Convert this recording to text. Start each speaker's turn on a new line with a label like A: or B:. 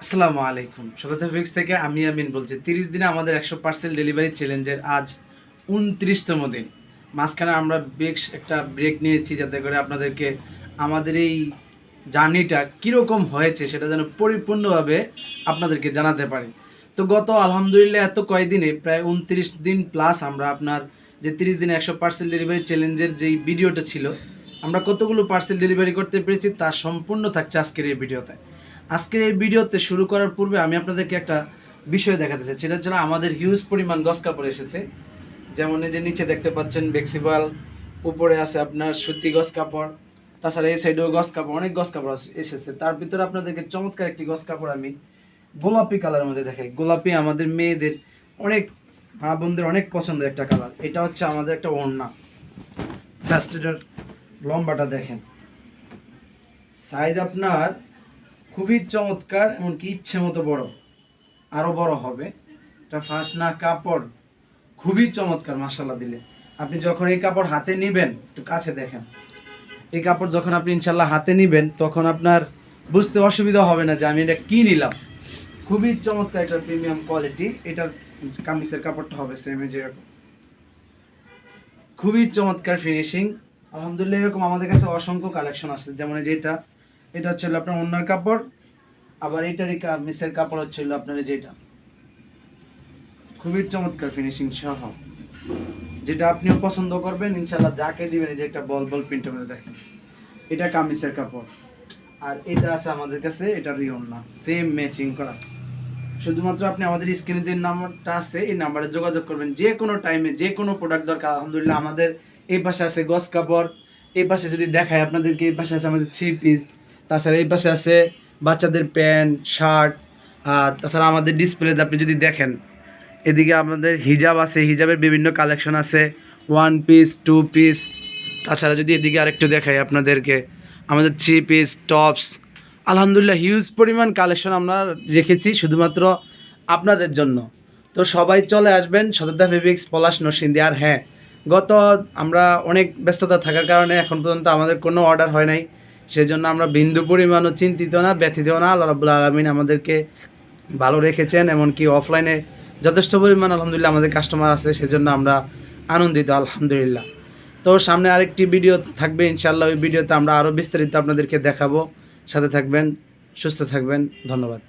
A: আসসালামু আলাইকুম। সততা ফিক্স থেকে আমি আমিন বলছি। 30 দিনে আমাদের 100 পার্সেল ডেলিভারি চ্যালেঞ্জের আজ 29তম দিন। মাঝখানে আমরা একটা ব্রেক নিয়েছি যাতে করে আপনাদেরকে আমাদের এই জার্নিটা কীরকম হয়েছে সেটা যেন পরিপূর্ণভাবে আপনাদেরকে জানাতে পারি। তো গত আলহামদুলিল্লাহ এত কয়দিনে প্রায় 29 দিন প্লাস আমরা আপনার যে 30 দিনে 100 পার্সেল ডেলিভারি চ্যালেঞ্জের যেই ভিডিওটা ছিল, আমরা কতগুলো পার্সেল ডেলিভারি করতে পেরেছি তা সম্পূর্ণ থাকছে আজকের এই ভিডিওতে। আজকের এই ভিডিওতে শুরু করার পূর্বে আমি আপনাদেরকে একটা বিষয় দেখাতে চাই, সেটা হচ্ছে আমাদের হিউজ পরিমাণ গস কাপড় এসেছে। যেমন এই যে নিচে দেখতে পাচ্ছেন বেক্সিবাল, উপরে আছে আপনার সুতি গস কাপড়, তাছাড়া এই সাইডেও গস কাপড়, অনেক গস কাপড় এসেছে। তার ভিতরে আপনাদেরকে চমৎকার একটি গস কাপড় আমি গোলাপি কালারের মধ্যে দেখাই। গোলাপি আমাদের মেয়েদের অনেক মা বোনদের অনেক পছন্দের একটা কালার। এটা হচ্ছে আমাদের একটা ওড়না। জাস্ট এটার লম্বাটা দেখেন, সাইজ আপনার খুবই চমৎকার, এমনকি ইচ্ছে মতো বড়, আরও বড় হবে। এটা ফার্স্ট না কাপড় খুবই চমৎকার মাশাআল্লাহ দিলে। আপনি যখন এই কাপড় হাতে নেবেন, একটু কাছে দেখেন, এই কাপড় যখন আপনি ইনশাল্লাহ হাতে নেবেন তখন আপনার বুঝতে অসুবিধা হবে না যে আমি এটা কি নিলাম। খুবই চমৎকার একটা প্রিমিয়াম কোয়ালিটি। এটার কামিজের কাপড়টা হবে সেম যেরকম, খুবই চমৎকার ফিনিশিং। আলহামদুলিল্লাহ এরকম আমাদের কাছে অসংখ্য কালেকশন আছে। যেমন এটা হচ্ছে আপনার ওড়নার কাপড়, আবার এইটারই কামিজের কাপড় হচ্ছে আপনার যেটা খুবই চমৎকার ফিনিশিং সহ, যেটা আপনিও পছন্দ করবেন ইনশাল্লাহ। যাকে দিবেন এই যে একটা বল বল প্রিন্টের মধ্যে দেখেন, এটা কামিজের কাপড়। আর এটা আছে আমাদের কাছে, এটা ওড়না সেম ম্যাচিং করা। শুধুমাত্র আপনি আমাদের স্ক্রিনে যে নাম্বারটা আছে এই নাম্বারে যোগাযোগ করবেন, যে কোনো টাইমে যে কোনো প্রোডাক্ট দরকার। আলহামদুলিল্লাহ আমাদের এই পাশে আছে গস কাপড়, এই পাশে যদি দেখায় আপনাদেরকে, এই পাশে আছে আমাদের 3 পিস, তাছাড়া এই পাশে আছে বাচ্চাদের প্যান্ট শার্ট। আর তাছাড়া আমাদের ডিসপ্লেতে আপনি যদি দেখেন, এদিকে আমাদের হিজাব আছে, হিজাবের বিভিন্ন কালেকশন আছে, 1 পিস 2 পিস। তাছাড়া যদি এদিকে আরেকটু দেখাই আপনাদেরকে, আমাদের 3 পিস টপস। আলহামদুলিল্লাহ হিউজ পরিমাণ কালেকশন আমরা রেখেছি শুধুমাত্র আপনাদের জন্য। তো সবাই চলে আসবেন সততা ফেব্রিক্স, পলাশ নরসিংদী। আর হ্যাঁ, আমরা অনেক ব্যস্ততা থাকার কারণে এখন পর্যন্ত আমাদের কোনো অর্ডার হয় নাই, সেই জন্য আমরা বিন্দু পরিমাণও চিন্তিত না, ব্যথিত না। আল্লাহ রাব্বুল আলামিন আমাদেরকে ভালো রেখেছেন, এমনকি অফলাইনে যথেষ্ট পরিমাণ আলহামদুলিল্লাহ আমাদের কাস্টমার আছে, সেজন্য আমরা আনন্দিত আলহামদুলিল্লাহ। তো সামনে আরেকটি ভিডিও থাকবে ইনশাআল্লাহ, ওই ভিডিওতে আমরা আরও বিস্তারিত আপনাদেরকে দেখাবো। সাথে থাকবেন, সুস্থ থাকবেন, ধন্যবাদ।